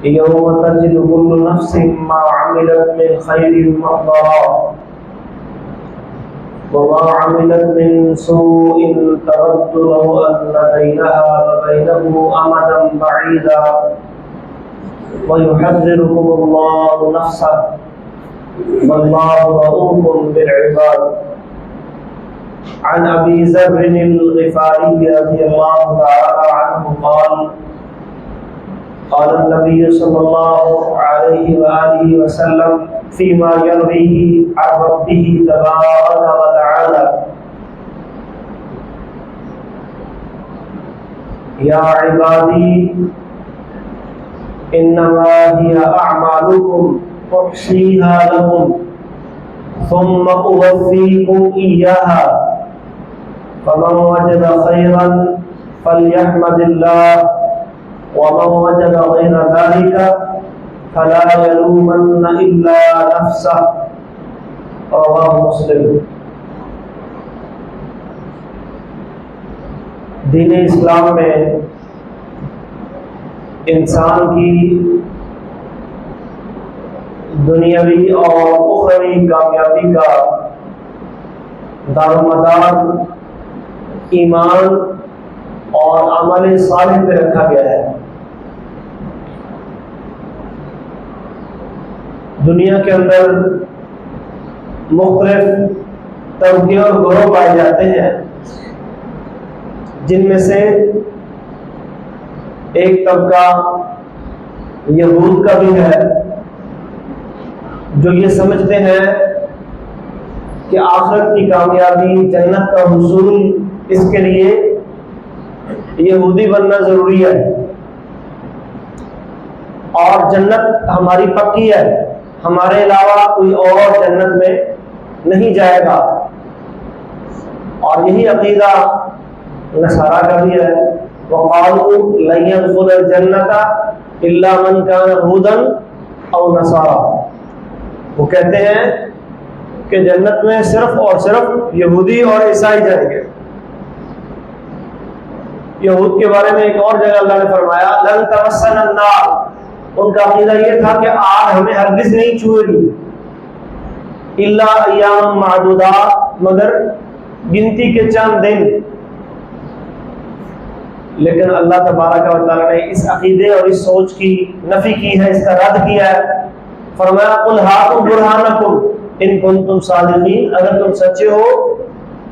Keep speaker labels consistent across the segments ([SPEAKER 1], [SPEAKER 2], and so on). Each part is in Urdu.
[SPEAKER 1] يوم تجد كل نفس ما عملت من خير محضرا وما عملت من سوء تود لو أن بينها وبينه أمدا بعيدا ويحذركم الله نفسه والله رؤوف بالعباد. عن أبي ذر الغفاري رضي الله تعالى عنه قال قال النبي صلى الله عليه وآله وسلم فيما يرويه عن ربه تبارك وتعالى: يا عبادي إنما هي أعمالكم أحصيها لكم ثم أوفيكم إياها فمن وجد خيرا فليحمد الله ومن وجد غير ذلك فلا يلومن إلا نفسه. رواه مسلم. دین اسلام میں انسان کی دنیاوی اور اخروی کامیابی کا دار و مدار ایمان اور عمل صالح پہ رکھا گیا ہے. دنیا کے اندر مختلف طبقے اور گروہ پائے جاتے ہیں، جن میں سے ایک طبقہ یہود کا بھی ہے جو یہ سمجھتے ہیں کہ آخرت کی کامیابی، جنت کا حصول، اس کے لیے یہودی بننا ضروری ہے اور جنت ہماری پکی ہے، ہمارے علاوہ کوئی اور جنت میں نہیں جائے گا. اور یہی عقیدہ نصارہ کا بھی ہے. وَقَالُوا لَن يَدْخُلَ الْجَنَّةَ إِلَّا مَنْ كَانَ هُودًا أَوْ نَصَارَىٰ. وہ کہتے ہیں کہ جنت میں صرف اور صرف یہودی اور عیسائی جائیں گے. یہود کے بارے میں ایک اور جگہ اللہ نے فرمایا لن تمسنا النار. ان کا عقیدہ یہ تھا کہ آگ ہمیں ہرگز نہیں چھوئے گی الا ایام معدودات، مگر گنتی کے چند دن. لیکن اللہ تبارک و تعالیٰ نے اس عقیدے اور اس سوچ کی نفی کی ہے، اس کا رد کیا ہے. فرمایا قل ہاتوا برہانکم ان کنتم صادقین. اگر تم سچے ہو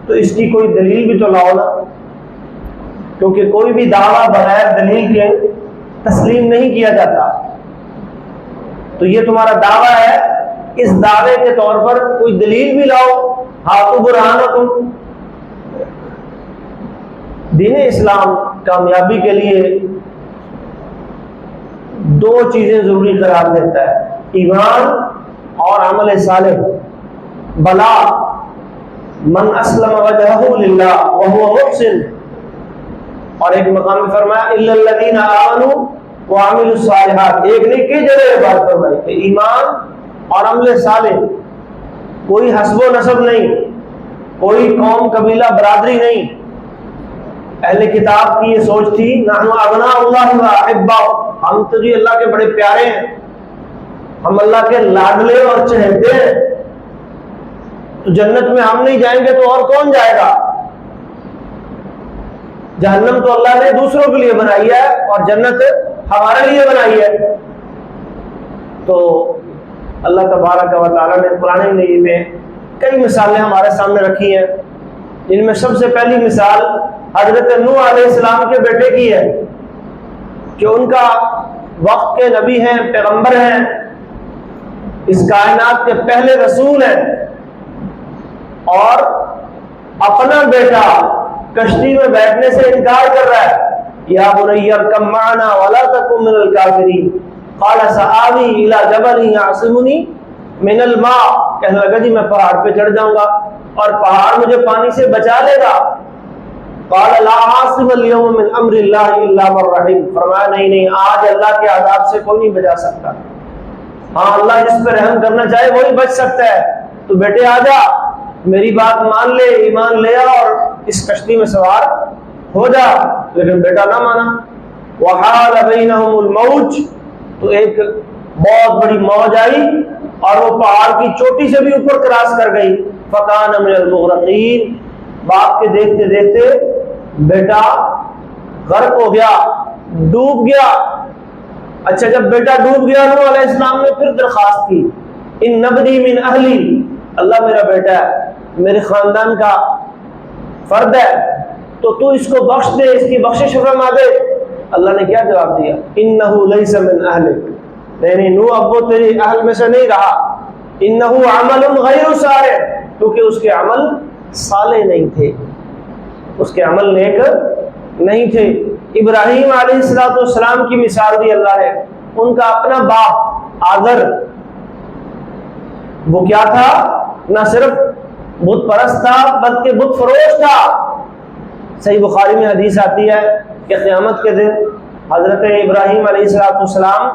[SPEAKER 1] تو اس کی کوئی دلیل بھی تو لاؤ نا، کیونکہ کوئی بھی دعویٰ بغیر دلیل کے تسلیم نہیں کیا جاتا. تو یہ تمہارا دعویٰ ہے، اس دعوے کے طور پر کوئی دلیل بھی لاؤ. ہاتوا برہانکم. دین اسلام کامیابی کے لیے دو چیزیں ضروری قرار دیتا ہے: ایمان اور عمل صالح. بلا من اسلم وجہہ للہ وہو محسن. اور ایک مقام میں فرمایا الا الذین آمنوا وعملوا الصالحات. ایک نہیں کئی جگہ یہ بات فرمائی کہ ایمان اور عمل صالح، کوئی حسب و نسب نہیں، کوئی قوم قبیلہ برادری نہیں. اہل کتاب کی یہ سوچ تھی نحن ابناء اللہ واحباؤ، ہم تو جی اللہ کے بڑے پیارے ہیں، ہم اللہ کے لاڈلے اور چہیتے ہیں، تو جنت میں ہم نہیں جائیں گے تو اور کون جائے گا؟ جہنم تو اللہ نے دوسروں کے لیے بنائی ہے اور جنت ہمارے لیے بنائی ہے. تو اللہ تبارک و تعالیٰ نے قرآن مجید میں کئی مثالیں ہمارے سامنے رکھی ہیں، جن میں سب سے پہلی مثال حضرت نوح علیہ السلام کے بیٹے کی ہے کہ ان کا وقت کے نبی ہیں، پیغمبر ہیں، اس کائنات کے پہلے رسول ہیں، اور اپنا بیٹا کشتی میں بیٹھنے سے انکار کر رہا ہے. یا بنی ارکب معنا ولا تکن من الکافرین قال سآوی الی جبل یعصمنی من الماء. کہنے لگا جی میں پہاڑ پہ چڑھ جاؤں گا اور پہاڑ مجھے پانی سے بچا لے گا. قال لا عاصم اليوم من امر اللہ الا من رحم. فرمایا نہیں، آج اللہ کے عذاب سے کوئی نہیں بچا سکتا. ہاں اللہ جس پہ رحم کرنا چاہے وہی بچ سکتا ہے. تو بیٹے آ جا، میری بات مان لے، ایمان لے آ اور اس کشتی میں سوار ہو جا. لیکن بیٹا نہ مانا. وحال بینہم الموج. تو ایک بہت بڑی موج آئی اور وہ پہاڑ کی چوٹی سے بھی اوپر کراس کر گئی. فکان من المغرقین. باپ کے دیکھتے دیکھتے بیٹا غرق ہو گیا, ڈوب گیا. اچھا جب بیٹا ڈوب گیا نوح علیہ السلام نے پھر درخواست کی, ان نبنی من اہلی, اللہ میرا بیٹا ہے, میرے خاندان کا فرد ہے, تو اس کو بخش دے, اس کی بخشش فرما دے. اللہ نے کیا جواب دیا؟ انہ لیس من اہلک, نہیں نوح اب وہ تیری اہل میں سے نہیں رہا. انہ عمل غیر صالح, کیونکہ اس کے عمل صالح نہیں تھے, اس کے عمل نیک نہیں تھے. ابراہیم علیہ السلام کی مثال دی اللہ نے. ان کا اپنا باپ آذر وہ کیا تھا؟ نہ صرف بت پرست تھا بلکہ بت فروش تھا. صحیح بخاری میں حدیث آتی ہے کہ قیامت کے دن حضرت ابراہیم علیہ السلام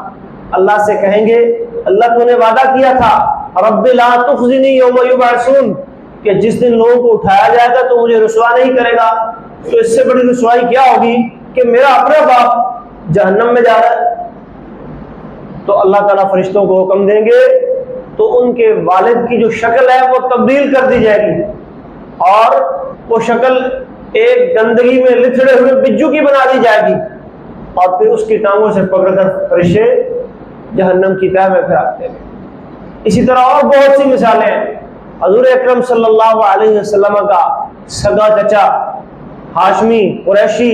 [SPEAKER 1] اللہ سے کہیں گے, اللہ تو نے وعدہ کیا تھا رب لا تخزنی یوم یبعثون, کہ جس دن لوگوں کو اٹھایا جائے گا تو مجھے رسوا نہیں کرے گا. تو اس سے بڑی رسوائی کیا ہوگی کہ میرا اپنا باپ جہنم میں جا رہا ہے. تو اللہ تعالیٰ فرشتوں کو حکم دیں گے تو ان کے والد کی جو شکل ہے وہ تبدیل کر دی جائے گی, اور وہ شکل ایک گندگی میں لتھڑے ہوئے بجو کی بنا دی جائے گی, اور پھر اس کی ٹانگوں سے پکڑ کر فرشتے جہنم کی تہہ میں پھراتے ہیں. اسی طرح اور بہت سی مثالیں ہیں. حضور اکرم صلی اللہ علیہ وسلم کا سگا چچا ہاشمی قریشی,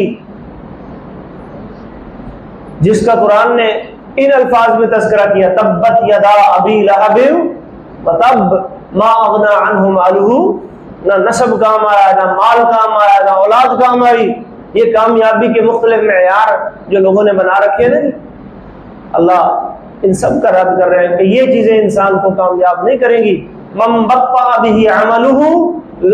[SPEAKER 1] جس کا قرآن نے ان الفاظ میں تذکرہ کیا, تبت یدا ابی لہب وتب ما اغنی عنہ مالہ, نہ نسب کام آیا, نہ مال کام آیا, نہ اولاد کام آئی. یہ کامیابی کے مختلف معیار جو لوگوں نے بنا رکھے ہیں, اللہ ان سب کا رد کر رہے ہیں کہ یہ چیزیں انسان کو کامیاب نہیں کریں گی. من بطأ به عملہ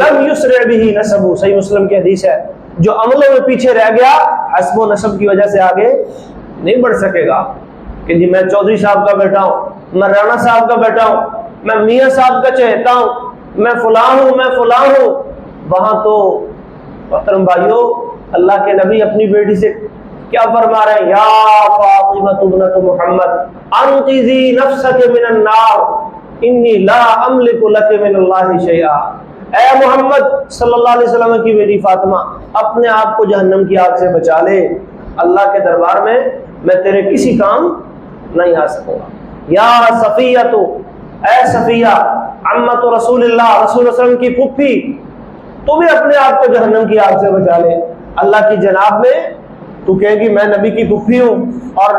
[SPEAKER 1] لم یسرع به نسبہ, صحیح مسلم کی حدیث ہے. جو عملوں میں پیچھے رہ گیا حسب و نسب کی وجہ سے آگے نہیں بڑھ سکے گا. کہ جی میں چودھری صاحب کا بیٹا ہوں, میں رانا صاحب کا بیٹا ہوں, میں میاں صاحب کا چہتا ہوں, میں فلاں ہوں, میں فلاں ہوں. وہاں تو محترم بھائیو اللہ کے نبی اپنی بیٹی سے کیا فرما رہے ہیں؟ یا فاطمہ بنت محمد انقذی نفسک من النار انی لا املک لک من اللہ شیئا. اے محمد صلی اللہ علیہ وسلم کی بیٹی فاطمہ, اپنے آپ کو جہنم کی آگ سے بچا لے, اللہ کے دربار میں تیرے کسی کام نہیں آ سکوں گا. یا صفیہ, تو اے صفیہ عمت رسول اللہ, رسول اللہ علیہ وسلم کی پھپھی, تو بھی اپنے آپ کو جہنم کی آگ سے بچا لے. اللہ کی جناب میں تو کہے گی میں نبی کی پھپھی ہوں اور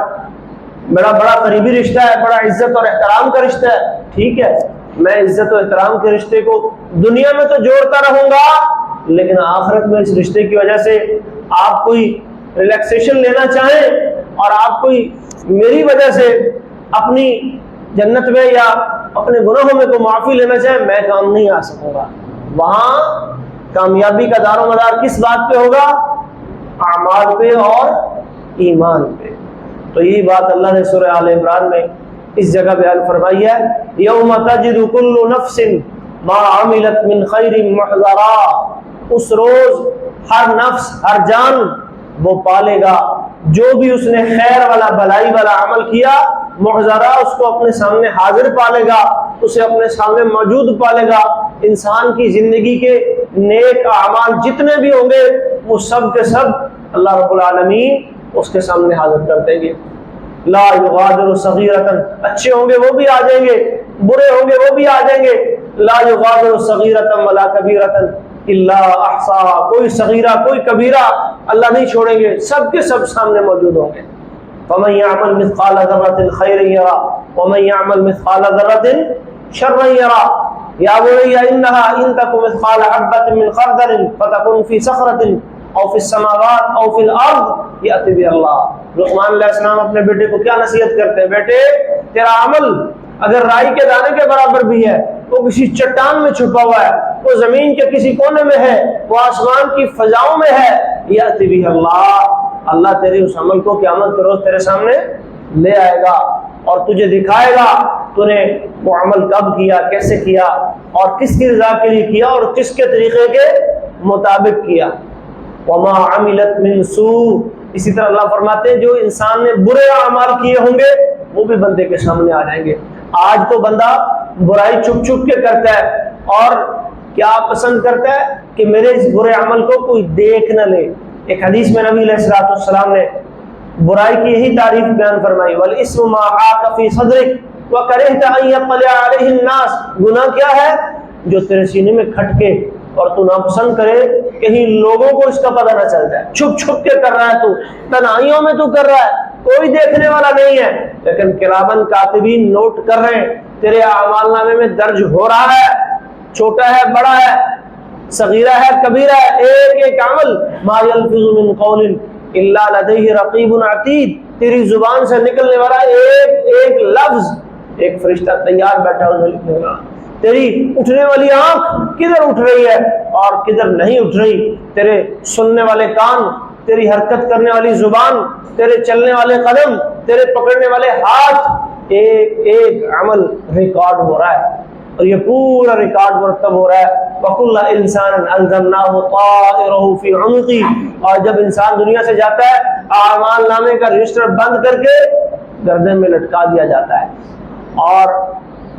[SPEAKER 1] میرا بڑا قریبی رشتہ ہے, بڑا عزت اور احترام کا رشتہ ہے. ٹھیک ہے, میں عزت و احترام کے رشتے کو دنیا میں تو جوڑتا رہوں گا, لیکن آخرت میں اس رشتے کی وجہ سے آپ کوئی ریلیکسیشن لینا چاہیں اور آپ کوئی میری وجہ سے اپنی جنت میں یا اپنے گناہوں میں کوئی معافی لینا چاہیں, میں کام نہیں آ سکوں گا. وہاں کامیابی کا دار و مدار کس بات پہ ہوگا؟ اعمال پہ اور ایمان پہ. تو یہی بات اللہ نے سورہ آل عمران میں اس جگہ بیان فرمائی ہے, یوم تجد کل نفس ما عملت من خیر محضرا, اس روز ہر نفس, ہر جان وہ پالے گا جو بھی اس نے خیر والا بھلائی والا عمل کیا, محضرا اس کو اپنے سامنے حاضر پالے گا, اسے اپنے سامنے موجود پالے گا. انسان کی زندگی کے نیک اعمال جتنے بھی ہوں گے وہ سب کے سب اللہ رب العالمین اس کے سامنے حاضر کر دیں گے. لا یغادر صغیرۃ, اچھے ہوں گے وہ بھی آ جائیں گے, برے ہوں گے وہ بھی آ جائیں گے. لا یغادر صغیرۃ ولا کبیرۃ الا احصاها, کوئی صغیرہ کوئی کبیرہ اللہ نہیں چھوڑیں گے, سب کے سب سامنے موجود ہوں گے. فمن يعمل مثقال ذرة خيرا يرى ومن يعمل مثقال ذرة شرا يرى. یا بني انها ان تك مثقال حبة من خردل فتكن في صخرة او فی السماوات او فی الارض یأتی بها اللہ. لقمان علیہ السلام اپنے بیٹے کو کیا نصیحت کرتے ہیں؟ بیٹے تیرا عمل اگر رائی کے دانے کے برابر بھی ہے, وہ کسی چٹان میں چھپا ہوا ہے, وہ زمین کے کسی کونے میں ہے, وہ آسمان کی فضاؤں میں ہے, یأتی بها اللہ, اللہ تیرے اس عمل کو قیامت کے روز تیرے سامنے لے آئے گا اور تجھے دکھائے گا تو نے وہ عمل کب کیا, کیسے کیا اور کس کی رضا کے لیے کیا اور کس کے طریقے کے مطابق کیا. وما عملت من سوء, اسی طرح اللہ فرماتے ہیں جو انسان نے برے اعمال کیے ہوں گے وہ بھی بندے کے سامنے آ جائیں گے۔ آج تو بندہ برائی چھپ چھپ کے کرتا ہے اور کیا پسند کرتا ہے کہ میرے اس برے عمل کو کوئی دیکھ نہ لے۔ ایک حدیث میں نبی علیہ الصلوۃ والسلام نے برائی کی یہی تعریف بیان فرمائی، والاسم ما حاق فی صدرک وکرہت ان یطلع علیہ الناس، گناہ کیا ہے جو تیرے سینے میں کھٹکے اور تو ناپسند کرے کہیں لوگوں کو اس کا پتہ نہ چل جائے، چھپ چھپ کے کر رہا ہے، تو تنہائیوں میں تو کر رہا ہے، کوئی دیکھنے والا نہیں ہے، لیکن کراما کاتبین نوٹ کر رہے ہیں، تیرے اعمال نامے میں درج ہو رہا ہے، چھوٹا ہے بڑا ہے، صغیرہ ہے کبیرہ ہے، ایک ایک عمل، ما یلفظ من قول الا لدیہ رقیب عتید، تیری زبان سے نکلنے والا ایک ایک لفظ ایک فرشتہ تیار بیٹھا اسے لکھنے والا، تیری اٹھنے والی آنکھ کدھر اٹھ رہی ہے اور کدھر نہیں اٹھ رہی، تیرے سننے والے کان، تیری حرکت کرنے والی زبان، تیرے چلنے والے قدم، تیرے پکڑنے والے ہاتھ، ایک ایک عمل ریکارڈ ہو رہا ہے، اور یہ پورا ریکارڈ مرتب ہو رہا ہے۔ وَكُلَّ إِنسَانٍ أَلْزَمْنَاهُ طَائِرَهُ فِي عُنُقِهِ، اور جب انسان دنیا سے جاتا ہے اعمال نامے کا رجسٹر بند کر کے گردن میں لٹکا دیا جاتا ہے، اور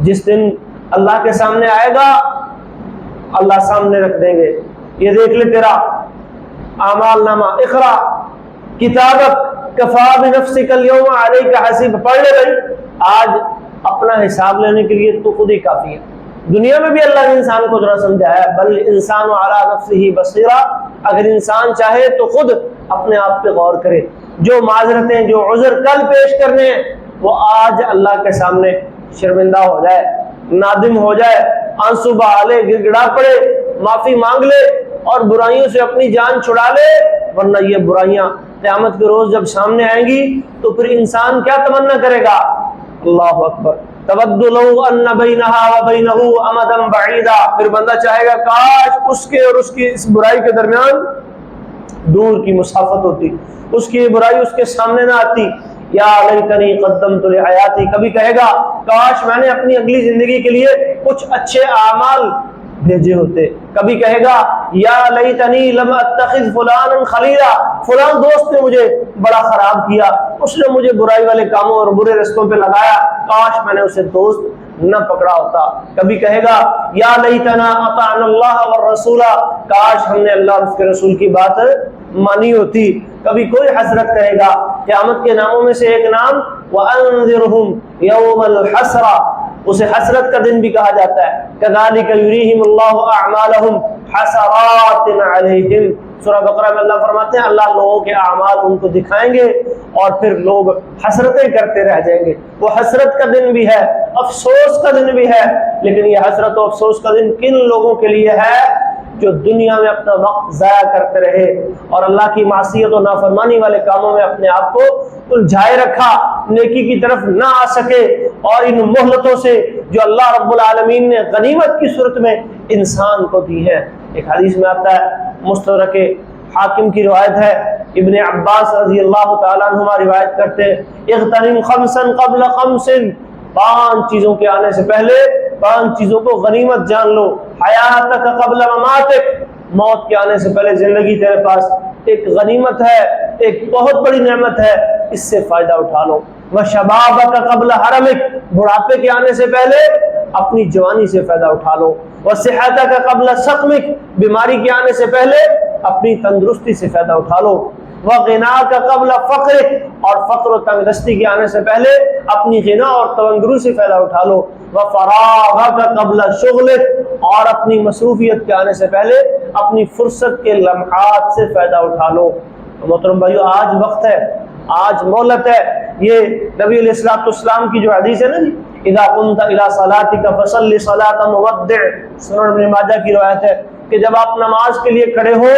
[SPEAKER 1] جس دن اللہ کے سامنے آئے گا اللہ سامنے رکھ دیں گے، یہ دیکھ لے تیرا اعمال نامہ، اقرا کتابک کفا بنفسک اليوم علیک حسیب، پڑھ لے بھائی، آج اپنا حساب لینے کے لیے تو خود ہی کافی ہے۔ دنیا میں بھی اللہ نے انسان کو ذرا سمجھایا ہے، بل انسان علی نفسہ بصیرہ، اگر انسان چاہے تو خود اپنے آپ پہ غور کرے، جو معذرتیں جو عذر کل پیش کرنے ہیں وہ آج اللہ کے سامنے شرمندہ ہو جائے، نادم ہو جائے، آنسو بہا لے، گڑ گڑا پڑے، معافی مانگ لے اور برائیوں سے اپنی جان چھڑا لے، ورنہ یہ برائیاں قیامت کے روز جب سامنے آئیں گی تو پھر انسان کیا تمنا کرے گا؟ اللہ اکبر، تود لو ان بینہا و بینہ امدا بعیدا، پھر بندہ چاہے گا کاش اس کے اور اس کی اس برائی کے درمیان دور کی مسافت ہوتی، اس کی برائی اس کے سامنے نہ آتی۔ یا لیتنی قدمت لحیاتی، کبھی کہے گا کاش میں نے اپنی اگلی زندگی کے لیے کچھ اچھے اعمال بھیجے ہوتے، کبھی کہے گا یا لیتنی لم اتخذ فلانا خلیلا، فلان دوست نے مجھے بڑا خراب کیا، اس نے مجھے برائی والے کاموں اور برے رستوں پہ لگایا، کاش میں نے اسے دوست نہ پکڑا ہوتا۔ کبھی کہے گا یا لیتنا اطعنا اللہ والرسول، کاش ہم نے اللہ اور اس کے رسول کی بات مانی ہوتی۔ کبھی کوئی حسرت کرے گا، قیامت کے ناموں میں سے ایک نام وَأَنذِرْهُمْ يَوْمَ الْحَسْرَةِ، اسے حسرت کا دن بھی کہا جاتا ہے۔ كَذَلِكَ يُرِيهِمُ اللَّهُ أَعْمَالَهُمْ حَسَرَاتٍ عَلَيْهِمْ، سورہ بقرہ میں اللہ فرماتے ہیں اللہ لوگوں کے اعمال ان کو دکھائیں گے اور پھر لوگ حسرتیں کرتے رہ جائیں گے۔ وہ حسرت کا دن بھی ہے، افسوس کا دن بھی ہے، لیکن یہ حسرت و افسوس کا دن کن لوگوں کے لیے ہے؟ جو دنیا میں اپنا وقت ضائع کرتے رہے اور اللہ کی معصیت و نافرمانی والے کاموں میں اپنے آپ کو الجھائے رکھا، نیکی کی طرف نہ آ سکے، اور ان مہلتوں سے جو اللہ رب العالمین نے غنیمت کی صورت میں انسان کو دی ہے۔ ایک حدیث میں آتا ہے، مستدرک حاکم کی روایت ہے، ابن عباس رضی اللہ تعالیٰ عنہما روایت کرتے ہیں، اغتنم خمسا قبل خمس، 5 چیزوں کے آنے سے پہلے 5 چیزوں کو غنیمت جان لو، حیاتک قبل مماتک، موت کے آنے سے پہلے زندگی تیرے پاس ایک غنیمت ہے، ایک بہت بڑی نعمت ہے، اس سے فائدہ اٹھا لو، وشبابک قبل حرمک، بڑھاپے کے آنے سے پہلے اپنی جوانی سے فائدہ اٹھا لو، وصحتک قبل سقمک، بیماری کے آنے سے پہلے اپنی تندرستی سے فائدہ اٹھا لو، وغناک قبل فقرک، اور فقر و تنگ دستی کے آنے سے پہلے اپنی غنا اور تونگرو سے فائدہ اٹھا لو، وفراغک قبل شغلک، اور اپنی مصروفیت کے آنے سے پہلے اپنی فرصت کے لمحات سے فائدہ اٹھا لو۔ محترم بھائیو، آج وقت ہے، آج مہلت ہے۔ یہ نبی علیہ الصلوۃ والسلام کی جو حدیث ہے نا جی، اذا قمت الى صلاتک فصلی صلاۃ مودع، سنن ابن ماجہ کی روایت ہے کہ جب آپ نماز کے لیے کھڑے ہو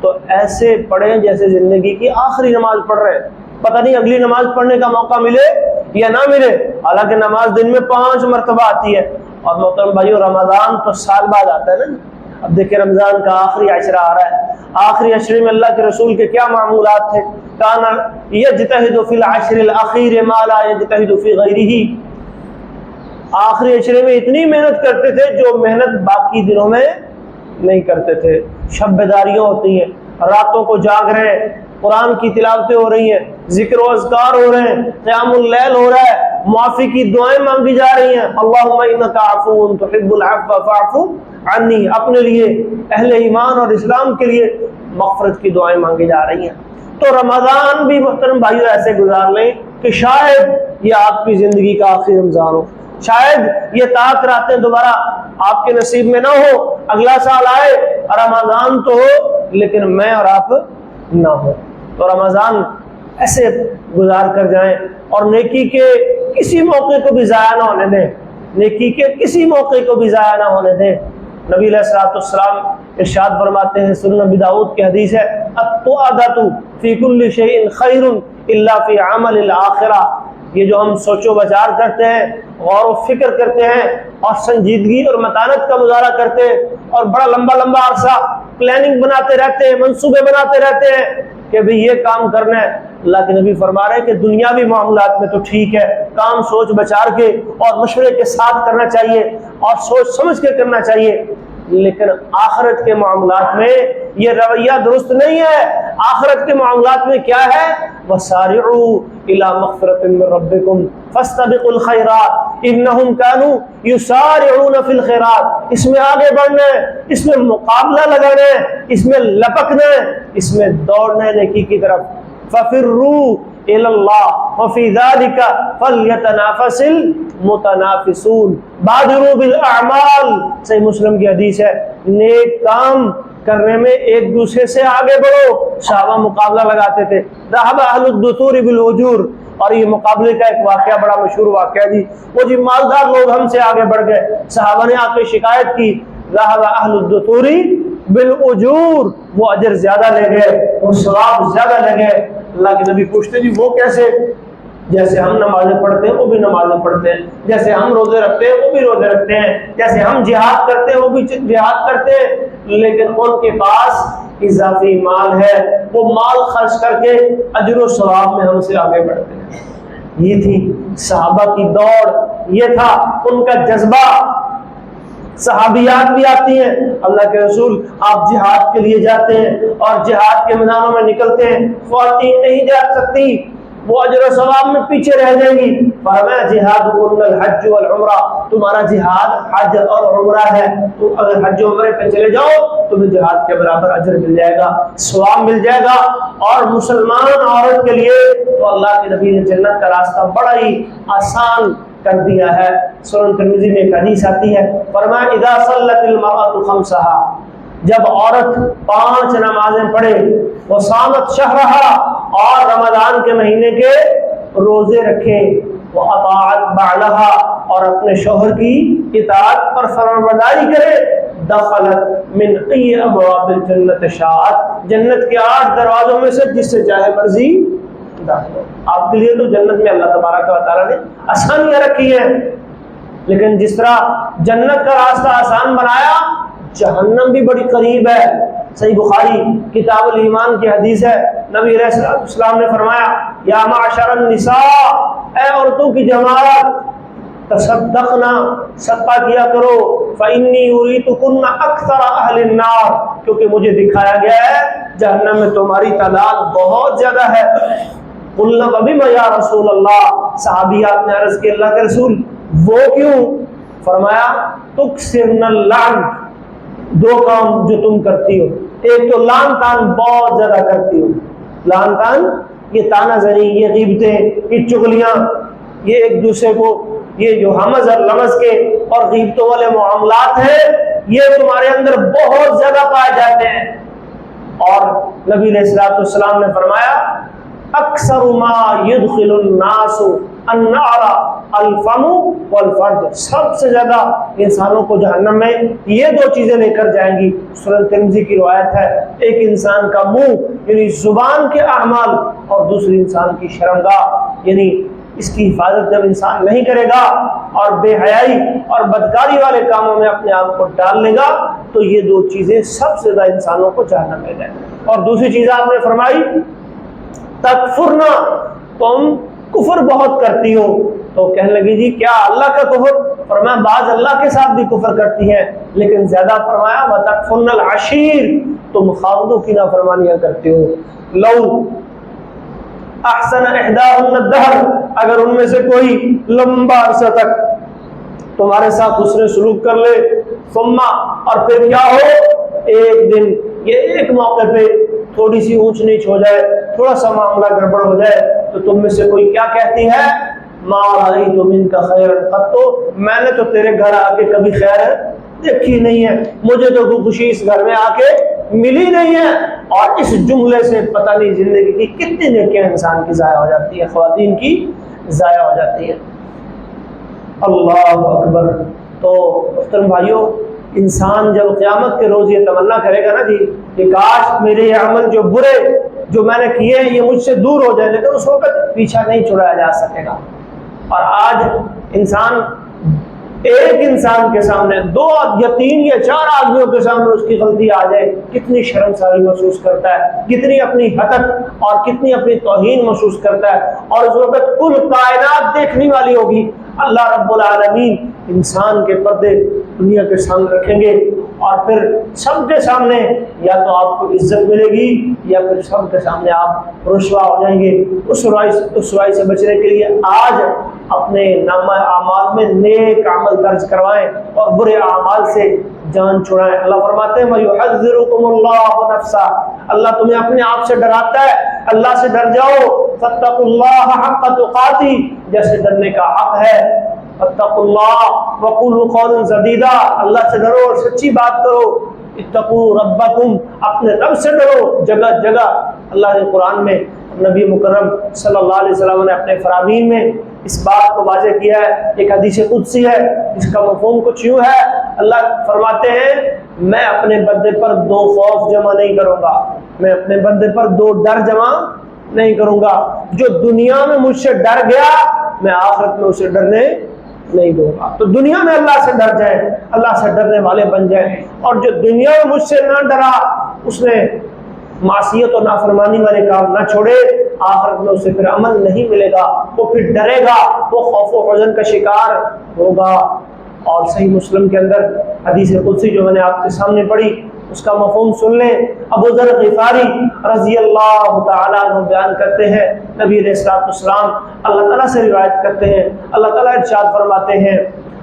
[SPEAKER 1] تو ایسے پڑھیں جیسے زندگی کی آخری نماز پڑھ رہے ہیں، پتہ نہیں اگلی نماز پڑھنے کا موقع ملے یا نہ ملے، حالانکہ نماز دن میں 5 مرتبہ آتی ہے۔ اور محترم بھائیو، رمضان تو سال بعد آتا ہے نا، اب دیکھیں رمضان کا آخری عشرہ آ رہا ہے، آخری عشرے میں اللہ کے رسول کے کیا معمولات تھے، کان یجتہد فی العشر الاخیر ما لا یجتہد فی غیرہ، آخری عشرے میں اتنی محنت کرتے تھے جو محنت باقی دنوں میں نہیں کرتے تھے، شب بیداریاں ہوتی ہیں، راتوں کو جاگ رہے ہیں، قرآن کی تلاوتیں ہو رہی ہیں، ذکر و اذکار ہو رہے ہیں، قیام اللیل ہو رہا ہے، معافی کی دعائیں مانگی جا رہی ہیں، اللہم انک عفو تحب العفو فاعف عنی، اپنے لیے، اہل ایمان اور اسلام کے لیے مغفرت کی دعائیں مانگی جا رہی ہیں۔ تو رمضان بھی محترم بھائیو ایسے گزار لیں کہ شاید یہ آپ کی زندگی کا آخری رمضان ہو، شاید یہ طاق راتیں دوبارہ آپ کے نصیب میں نہ ہو، اگلا سال آئے رمضان تو ہو لیکن میں اور آپ نہ ہو۔ تو رمضان ایسے گزار کر جائیں اور نیکی کے کسی موقع کو بھی ضائع نہ ہونے دیں، نیکی کے کسی موقع کو بھی ضائع نہ ہونے دیں۔ نبی علیہ الصلوۃ والسلام ارشاد فرماتے ہیں، سنن ابی داؤد کی حدیث ہے، الطاعۃ فی کل شیء خیر الا فی عمل الآخرہ، یہ جو ہم سوچ و بچار کرتے ہیں، غور و فکر کرتے ہیں اور سنجیدگی اور متانت کا مظاہرہ کرتے ہیں اور بڑا لمبا لمبا عرصہ پلاننگ بناتے رہتے ہیں، منصوبے بناتے رہتے ہیں کہ بھی یہ کام کرنا ہے، اللہ کے نبی فرما رہے ہیں کہ دنیاوی معاملات میں تو ٹھیک ہے، کام سوچ بچار کے اور مشورے کے ساتھ کرنا چاہیے اور سوچ سمجھ کے کرنا چاہیے، لیکن آخرت کے معاملات میں یہ رویہ درست نہیں ہے۔ آخرت کے معاملات میں کیا ہے؟ وَسَارِعُوا إِلَى مَغْفِرَةٍ مِّن رَبِّكُمْ فَاسْتَبِقُوا الْخَيْرَاتِ إِنَّهُمْ كَانُوا يُسَارِعُونَ فِي الْخَيْرَاتِ، اس میں آگے بڑھنا ہے، اس میں مقابلہ لگانا ہے، اس میں لپکنا ہے، اس میں دوڑنا ہے نیکی کی طرف۔ فَفِرُّوا إِلَى اللَّهِ وَفِي ذَلِكَ فَلْيَتَنَافَسِ الْمُتَنَافِسُونَ بَادِرُوا بِالْأَعْمَالِ، صحیح مسلم کی حدیث ہے، نیک کام کرنے میں ایک دوسرے سے آگے بڑھو۔ صحابہ مقابلہ لگاتے تھے، ذهب أهل الدثور بالأجور، اور یہ مقابلے کا ایک واقعہ بڑا مشہور واقعہ جی، وہ جی مالدار لوگ ہم سے آگے بڑھ گئے، صحابہ نے آ کے شکایت کی، ذهب أهل الدثور بالأجور، وہ اجر زیادہ لے گئے، وہ ثواب زیادہ لے گئے۔ اللہ کے نبی پوچھتے جی وہ کیسے؟ جیسے ہم نمازیں پڑھتے ہیں وہ بھی نمازیں پڑھتے ہیں، جیسے ہم روزے رکھتے ہیں وہ بھی روزے رکھتے ہیں، جیسے ہم جہاد کرتے ہیں وہ بھی جہاد کرتے ہیں، لیکن ان کے پاس اضافی مال ہے، وہ مال خرچ کر کے اجر و ثواب میں ہم سے آگے بڑھتے ہیں۔ یہ تھی صحابہ کی دوڑ، یہ تھا ان کا جذبہ۔ صحابیات بھی آتی ہیں، اللہ کے رسول آپ جہاد کے لیے جاتے ہیں اور جہاد کے میدانوں میں نکلتے ہیں، خواتین نہیں جا سکتی، وہ اجر و ثواب میں پیچھے رہ جائیں گی، فرمایا جہادکم الحج والعمرہ، تمہارا جہاد حج اور عمرہ ہے، تو اگر حج و عمرے پہ چلے جاؤ تمہیں جہاد کے برابر اجر مل جائے گا، ثواب مل جائے گا۔ اور مسلمان عورت کے لیے تو اللہ کے نبی نے جنت کا راستہ بڑا ہی آسان کر دیا ہے۔ سنن ترمذی میں ایک حدیث آتی ہے، فرمایا اذا صلت المرأة خمسها، جب عورت 5 نمازیں پڑھے، وصامت شہرہا، اور رمضان کے مہینے کے روزے رکھے، وأطاعت بعلہا، اور اپنے شوہر کی اطاعت اور فرمانبرداری کرے، دخلت من ای ابواب الجنت شاءت، جنت کے 8 دروازوں میں سے جس سے چاہے مرضی داخل ہو۔ آپ کے لیے تو جنت میں اللہ تبارک و تعالیٰ نے آسانیاں رکھی ہیں، لیکن جس طرح جنت کا راستہ آسان بنایا، جہنم بھی بڑی قریب ہے۔ صحیح بخاری کتاب الایمان کی حدیث ہے، نبی علیہ السلام نے فرمایا، یا معشر النساء، اے عورتوں کی جماعت، تصدقنا، صدقہ کیا کرو، فإنی أُرِيتُكُنَّ أَكْثَرَ أَهْلِ النَّارِ، کیونکہ مجھے دکھایا گیا ہے جہنم میں تمہاری تعداد بہت زیادہ ہے۔ قُلْنَا وَبِمَ يَا رسول اللہ، صحابیات نے عرض کی اللہ کے رسول وہ کیوں؟ فرمایا تُكْسِرْنَ اللَّعْنَ، 2 کام جو تم کرتی ہو، ایک تو لعن تان بہت زیادہ کرتی ہو، لعن تان یہ تانا زنی، یہ غیبتیں، یہ چغلیاں، یہ ایک دوسرے کو یہ جو ہمز اور لمز کے اور غیبتوں والے معاملات ہیں، یہ تمہارے اندر بہت زیادہ پائے جاتے ہیں۔ اور نبی علیہ السلام نے فرمایا اکثر ما يدخل الناس النار الفم والفرج، سب سے زیادہ انسانوں کو جہنم میں یہ 2 چیزیں لے کر جائیں گی۔ سنن ترمذی کی روایت ہے، ایک انسان کا منہ یعنی زبان کے اعمال، اور دوسری انسان کی شرمگاہ، یعنی اس کی حفاظت جب انسان نہیں کرے گا اور بے حیائی اور بدکاری والے کاموں میں اپنے آپ کو ڈال لے گا تو یہ 2 چیزیں سب سے زیادہ انسانوں کو جہنم میں لے جائیں۔ اور دوسری چیز آپ نے فرمائی تکفرنا، تم کفر بہت کرتی ہو. تو کہنے لگی جی کیا اللہ کا کفر؟ فرمایا بعض اللہ کے ساتھ بھی کفر کرتی ہیں، لیکن زیادہ فرمایا وَتَكْفُرْنَ الْعَشِيرَ، تم خاوندوں کی نافرمانیاں کرتے ہو. لو احسن احداهن الدهر، اگر ان میں سے کوئی لمبا عرصہ تک تمہارے ساتھ حسن سلوک کر لے، ثم، اور پھر کیا ہو ایک دن یہ ایک موقع پہ تھوڑی سی اونچ نیچ ہو جائے، تھوڑا سا معاملہ گڑبڑ ہو جائے، تو تم میں سے کوئی کیا کہتی ہے؟ ما رأیت منک خیر قط، میں نے تو تیرے گھر آ کے کبھی خیر دیکھی نہیں ہے، مجھے تو کوئی خوشی اس گھر میں آ کے ملی نہیں ہے. اور اس جملے سے پتہ نہیں زندگی کی کتنی نیکیاں انسان کی ضائع ہو جاتی ہے، خواتین کی ضائع ہو جاتی ہے. اللہ اکبر. تو محترم بھائیوں، انسان جب قیامت کے روز یہ تمنا کرے گا نا جی کہ کاش میرے یہ عمل جو برے جو میں نے کیے ہیں یہ مجھ سے دور ہو جائے، لیکن اس وقت پیچھا نہیں چھڑایا جا سکے گا. اور آج انسان ایک انسان کے سامنے 2 یا 3 یا 4 آدمیوں کے سامنے اس کی غلطی آ جائے، کتنی شرمساری محسوس کرتا ہے، کتنی اپنی حقیقت اور کتنی اپنی توہین محسوس کرتا ہے. اور اس وقت کل کائنات دیکھنے والی ہوگی. اللہ رب العالمین انسان کے پردے دنیا کے سامنے رکھیں گے، اور پھر سب کے سامنے یا تو آپ کو عزت ملے گی یا پھر سب کے سامنے آپ رسوا ہو جائیں گے. اس رسوائی سے بچنے کے لیے آج اپنے نامہ اعمال میں نیک عمل درج کروائیں اور برے اعمال سے جان چھڑائیں. اللہ فرماتے ہیں وَيُحَذِّرُكُمُ اللَّهُ نَفْسَهُ، اللہ تمہیں اپنے آپ سے ڈراتا ہے. اللہ سے ڈر جاؤ. فَاتَّقُوا اللَّهَ حَقَّ تُقَاتِهِ، جیسے ڈرنے کا حق ہے. فَاتَّقُوا اللَّهَ وَقُولُوا قَوْلًا سَدِيدًا، اللہ سے ڈرو اور سچی بات کرو. اتقوا ربکم، اپنے رب سے ڈرو. جگہ جگہ اللہ نے قرآن میں، نبی مکرم صلی اللہ علیہ وسلم نے اپنے فرامین میں اس بات کو واضح کیا ہے. ایک حدیث قدسی ہے جس کا مفہوم کچھ یوں ہے، اللہ فرماتے ہیں میں اپنے بندے پر 2 خوف جمع نہیں کروں گا، میں اپنے بندے پر 2 ڈر جمع نہیں کروں گا. جو دنیا میں مجھ سے ڈر گیا میں آخرت میں اسے ڈرنے نہیں دوں گا. تو دنیا میں اللہ سے ڈر جائیں، اللہ سے ڈرنے والے بن جائیں. اور جو دنیا میں مجھ سے نہ ڈرا، اس نے معصیت و نافرمانی والے کام نہ چھوڑے، آخرت میں اسے پھر عمل نہیں ملے گا، وہ پھر ڈرے گا، وہ خوف و حزن کا شکار ہوگا. اور صحیح مسلم کے اندر حدیث قدسی جو میں نے آپ کے سامنے پڑھی اس کا مفہوم سن لیں. ابو ذر غفاری رضی اللہ تعالیٰ عنہ بیان کرتے ہیں، نبی علیہ السلام اللہ تعالیٰ سے روایت کرتے ہیں، اللہ تعالیٰ ارشاد فرماتے ہیں،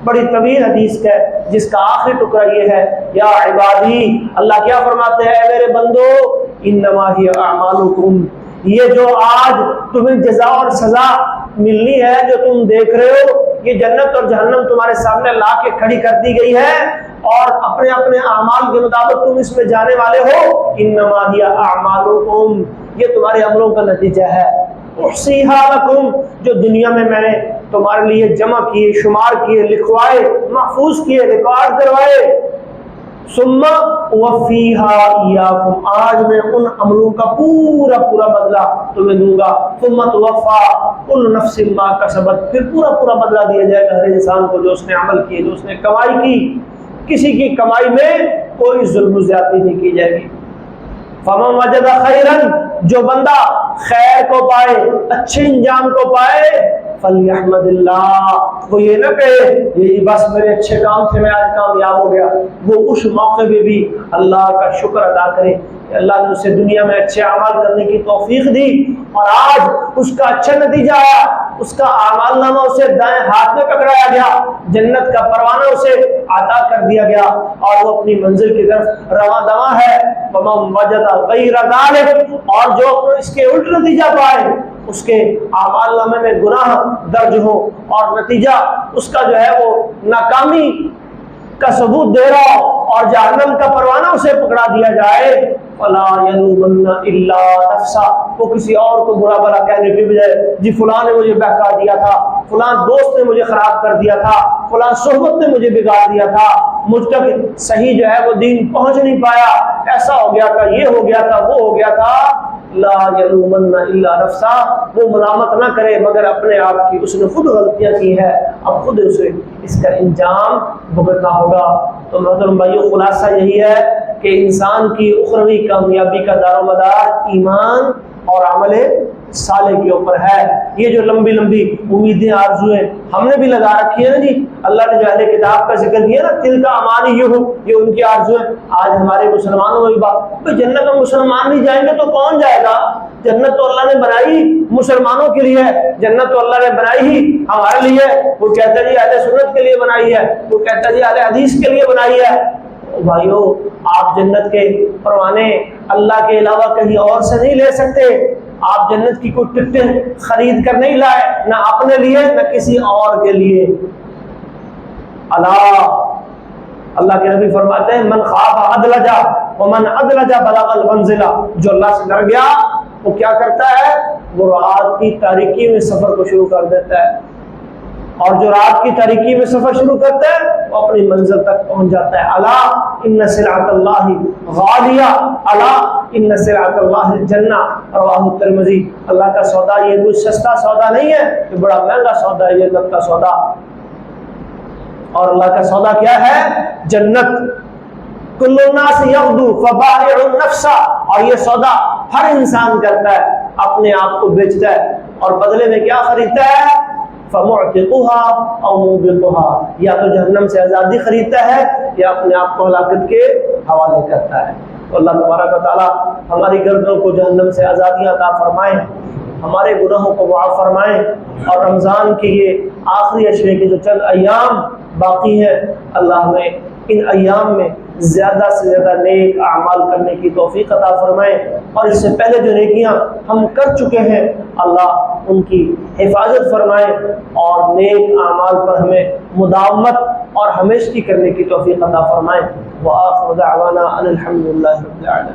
[SPEAKER 1] بڑی طویل حدیث ہے جس کا آخری ٹکڑا یہ ہے، یا عبادی، اللہ کیا فرماتے ہیں، میرے بندو، انما ہی اعمالکم، یہ جو آج تمہیں جزا اور سزا ملنی ہے، جو تم دیکھ رہے ہو، یہ جنت اور جہنم تمہارے سامنے لا کے کھڑی کر دی گئی ہے اور اپنے اپنے اعمال کے مطابق تم اس میں جانے والے ہو. انما ہی اعمالکم، یہ تمہارے عملوں کا نتیجہ ہے. احصیھا لکم، جو دنیا میں نے تمہارے لیے جمع کیے، شمار کیے، لکھوائے، محفوظ کیے، ریکارڈ کروائے. ثم وفیھا ایاکم، آج میں ان عملوں کا پورا بدلہ تمہیں دوں گا. ثم توفا کل نفس ما کسبت، پھر پورا بدلہ دیا جائے گا ہر انسان کو جو اس نے عمل کیے، جو اس نے کمائی کی. کسی کی کمائی میں کوئی ظلم و زیادتی نہیں کی جائے گی. فمن وجد خیرا، جو بندہ خیر کو پائے، اچھے انجام کو پائے، فلیحمد اللہ، وہ یہ نہ کہے یہ بس میرے اچھے کام سے میں آج کامیاب ہو گیا، وہ اس موقع پہ بھی اللہ کا شکر ادا کرے کہ اللہ نے اسے دنیا میں اچھے اعمال کرنے کی توفیق دی اور آج اس کا اچھا نتیجہ آیا، اس کا اعمال نامہ اسے دائیں ہاتھ میں پکڑایا گیا، جنت کا پروانہ اسے عطا کر دیا گیا اور وہ اپنی منزل کی طرف رواں دواں ہے. ومن وجد غیر ذلک، اور جو اس کے الٹ نتیجہ پائے، اس کے اعمال نامے میں گناہ درج ہو اور نتیجہ اس کا جو ہے وہ ناکامی کا ثبوت دے رہا ہو اور جہنم کا پروانہ اسے پکڑا دیا جائے، فلا یلومن الا نفسا، وہ کسی اور کو برا بھلا کہنے کے بجائے جی فلاں نے مجھے بہکا دیا تھا، فلاں دوست نے مجھے خراب کر دیا تھا، فلاں صحبت نے مجھے بگاڑ دیا تھا، مجھ تک صحیح جو ہے وہ دین پہنچ نہیں پایا، ایسا ہو گیا تھا، یہ ہو گیا تھا، وہ ہو گیا تھا. لا یلومن الا نفسا، وہ ملامت نہ کرے مگر اپنے آپ کی، اس نے خود غلطیاں کی ہے، اب خود اسے اس کا انجام بھگتنا ہوگا. تو محترم بھائیو، خلاصہ یہی ہے کہ انسان کی اخروی کامیابی کا دار و مدار ایمان اور عمل صالح کے اوپر ہے۔ یہ جو لمبی لمبی امیدیں آرزویں ہم نے بھی لگا رکھی ہیں نا جی، اللہ نے جو اہل کتاب کا ذکر کیا نا، تلک امانیہم، یہ ان کی آرزویں۔ آج ہمارے مسلمانوں میں بھی بات، جنت میں مسلمان نہیں جائیں گے تو کون جائے گا؟ جنت تو اللہ نے بنائی مسلمانوں کے لیے ہے، جنت تو اللہ نے بنائی ہی ہمارے لیے۔ وہ کہتا ہے جی اہل سنت کے لیے بنائی ہے، وہ کہتا ہے جی اہل حدیث کے لیے بنائی ہے۔ بھائیو، آپ جنت کے پروانے اللہ کے علاوہ کہیں اور سے نہیں لے سکتے۔ آپ جنت کی کوئی ٹکٹیں خرید کر نہیں لائے، نہ اپنے لیے نہ کسی اور کے لیے۔ اللہ کے نبی فرماتے ہیں، من خاف ادلجا ومن ادلجا بلغ المنزلہ، جو اللہ سے ڈر گیا وہ کیا کرتا ہے؟ وہ رات کی تاریکی میں سفر کو شروع کر دیتا ہے، اور جو رات کی تاریکی میں سفر شروع کرتا ہے وہ اپنی منزل تک پہنچ جاتا ہے۔ الا ان سلعۃ اللہ غالیہ، الا ان سلعۃ اللہ الجنہ، رواہ الترمذی۔ اللہ کا سودا یہ کوئی سستا سودا نہیں ہے، یہ بڑا مہنگا سودا ہے، جنت کا سودا۔ اور اللہ کا سودا کیا ہے؟ جنت۔ کل الناس یغدو فبائع النفس، اور یہ سودا ہر انسان کرتا ہے، اپنے آپ کو بیچتا ہے اور بدلے میں کیا خریدتا ہے؟ فمعتقها او موبقها، یا تو جہنم سے آزادی خریدتا ہے یا اپنے آپ کو ہلاکت کے حوالے کرتا ہے۔ تو اللہ تبارک و تعالی ہماری گردنوں کو جہنم سے آزادیاں عطا فرمائیں، ہمارے گناہوں کو معاف فرمائیں، اور رمضان کے یہ آخری عشرے کے جو چند ایام باقی ہیں، اللہ ہمیں ان ایام میں زیادہ سے زیادہ نیک اعمال کرنے کی توفیق عطا فرمائے، اور اس سے پہلے جو نیکیاں ہم کر چکے ہیں اللہ ان کی حفاظت فرمائے، اور نیک اعمال پر ہمیں مداومت اور ہمیشگی کرنے کی توفیق عطا فرمائے۔ وآخر دعوانا ان الحمد للہ رب العالمین۔